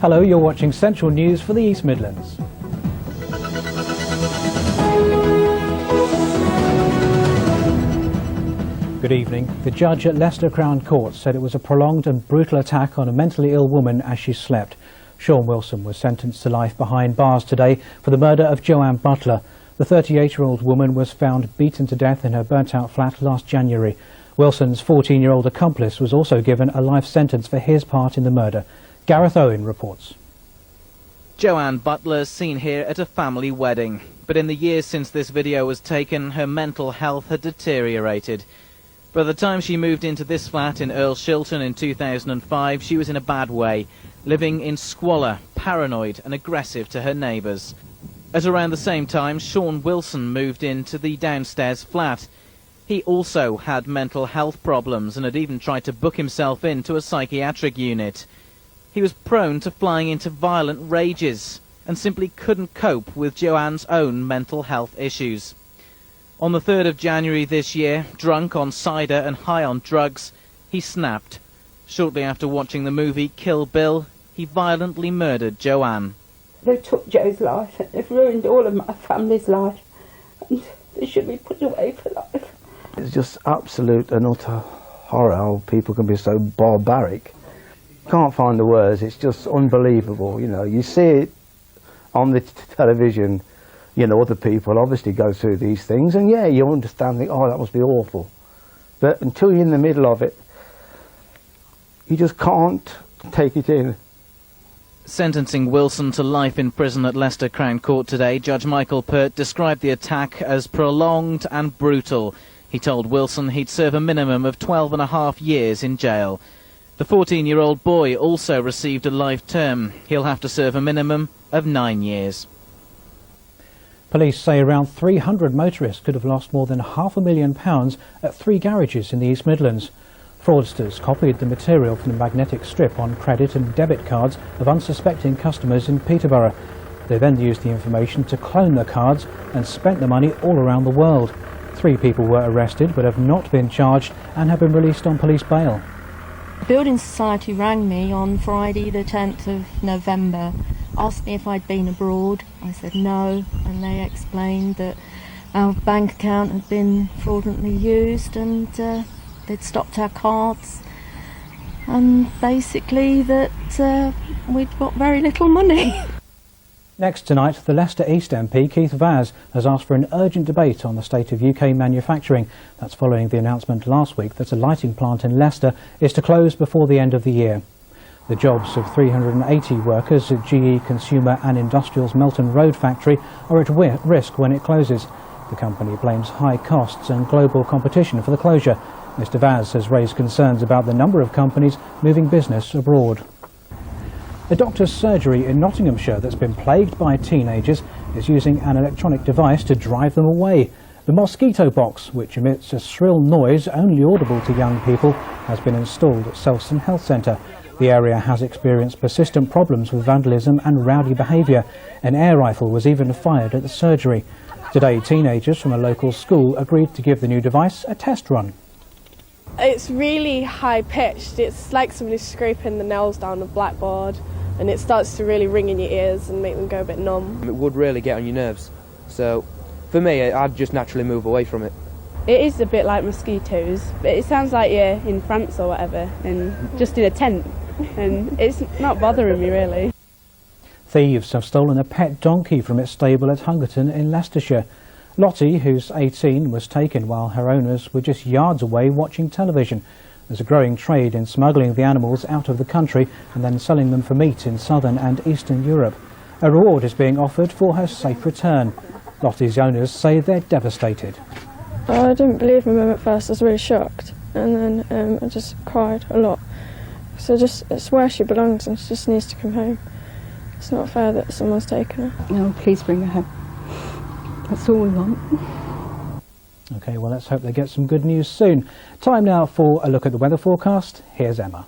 Hello, you're watching Central News for the East Midlands. Good evening. The judge at Leicester Crown Court said it was a prolonged and brutal attack on a mentally ill woman as she slept. Sean Wilson was sentenced to life behind bars today for the murder of Joanne Butler. The 38-year-old woman was found beaten to death in her burnt-out flat last January. Wilson's 14-year-old accomplice was also given a life sentence for his part in the murder. Gareth Owen reports. Joanne Butler seen here at a family wedding. But in the years since this video was taken, her mental health had deteriorated. By the time she moved into this flat in Earl Shilton in 2005, she was in a bad way, living in squalor, paranoid and aggressive to her neighbours. At around the same time, Sean Wilson moved into the downstairs flat. He also had mental health problems and had even tried to book himself into a psychiatric unit. He was prone to flying into violent rages and simply couldn't cope with Joanne's own mental health issues. On the 3rd of January this year, drunk on cider and high on drugs, he snapped. Shortly after watching the movie Kill Bill, he violently murdered Joanne. They took Joe's life and they've ruined all of my family's life, and they should be put away for life. It's just absolute and utter horror how people can be so barbaric. Can't find the words, it's just unbelievable. You know, you see it on the television, you know, other people obviously go through these things, and yeah, you understand, think, oh, that must be awful. But until you're in the middle of it, you just can't take it in. Sentencing Wilson to life in prison at Leicester Crown Court today, Judge Michael Pert described the attack as prolonged and brutal. He told Wilson he'd serve a minimum of 12.5 years in jail. The 14-year-old boy also received a life term. He'll have to serve a minimum of 9 years. Police say around 300 motorists could have lost more than £500,000 at 3 garages in the East Midlands. Fraudsters copied the material from the magnetic strip on credit and debit cards of unsuspecting customers in Peterborough. They then used the information to clone the cards and spent the money all around the world. 3 people were arrested but have not been charged and have been released on police bail. The Building Society rang me on Friday the 10th of November, asked me if I'd been abroad. I said no, and they explained that our bank account had been fraudulently used and they'd stopped our cards, and basically that we'd got very little money. Next tonight, the Leicester East MP Keith Vaz has asked for an urgent debate on the state of UK manufacturing. That's following the announcement last week that a lighting plant in Leicester is to close before the end of the year. The jobs of 380 workers at GE Consumer and Industrial's Melton Road factory are at risk when it closes. The company blames high costs and global competition for the closure. Mr Vaz has raised concerns about the number of companies moving business abroad. A doctor's surgery in Nottinghamshire that's been plagued by teenagers is using an electronic device to drive them away. The mosquito box, which emits a shrill noise only audible to young people, has been installed at Selston Health Centre. The area has experienced persistent problems with vandalism and rowdy behaviour. An air rifle was even fired at the surgery. Today, teenagers from a local school agreed to give the new device a test run. It's really high pitched. It's like somebody's scraping the nails down a blackboard, and it starts to really ring in your ears and make them go a bit numb. It would really get on your nerves. So for me, I'd just naturally move away from it. It is a bit like mosquitoes, but it sounds like you're in France or whatever, and just in a tent, and it's not bothering me really. Thieves have stolen a pet donkey from its stable at Hungerton in Leicestershire. Lottie, who's 18, was taken while her owners were just yards away watching television. There's a growing trade in smuggling the animals out of the country and then selling them for meat in southern and eastern Europe. A reward is being offered for her safe return. Lottie's owners say they're devastated. I didn't believe my mum at first. I was really shocked, and then I just cried a lot. So it's where she belongs, and she just needs to come home. It's not fair that someone's taken her. No, please bring her home. That's all we want. OK, well, let's hope they get some good news soon. Time now for a look at the weather forecast. Here's Emma.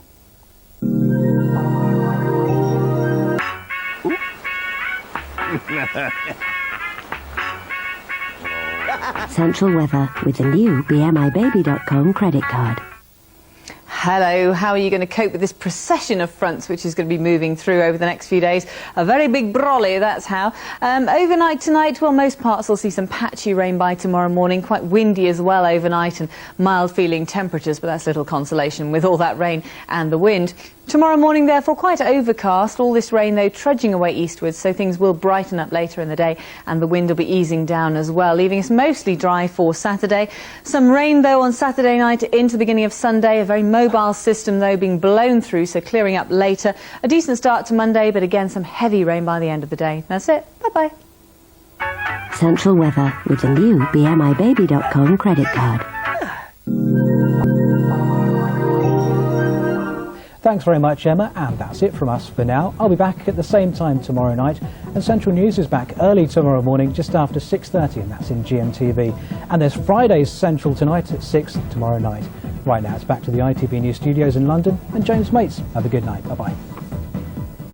Central weather with the new BMIBaby.com credit card. Hello, how are you going to cope with this procession of fronts which is going to be moving through over the next few days? A very big brolly, that's how. Overnight tonight, well, most parts will see some patchy rain by tomorrow morning, quite windy as well overnight, and mild feeling temperatures, but that's little consolation with all that rain and the wind. Tomorrow morning, therefore, quite overcast. All this rain, though, trudging away eastwards, so things will brighten up later in the day, and the wind will be easing down as well, leaving us mostly dry for Saturday. Some rain, though, on Saturday night into the beginning of Sunday. A very mobile system, though, being blown through, so clearing up later. A decent start to Monday, but again, some heavy rain by the end of the day. That's it. Bye-bye. Central Weather with the new BMIBaby.com credit card. Thanks very much, Emma, and that's it from us for now. I'll be back at the same time tomorrow night, and Central News is back early tomorrow morning, just after 6:30, and that's in GMTV. And there's Friday's Central tonight at 6 tomorrow night. Right now, it's back to the ITV News studios in London, and James Mates. Have a good night. Bye-bye.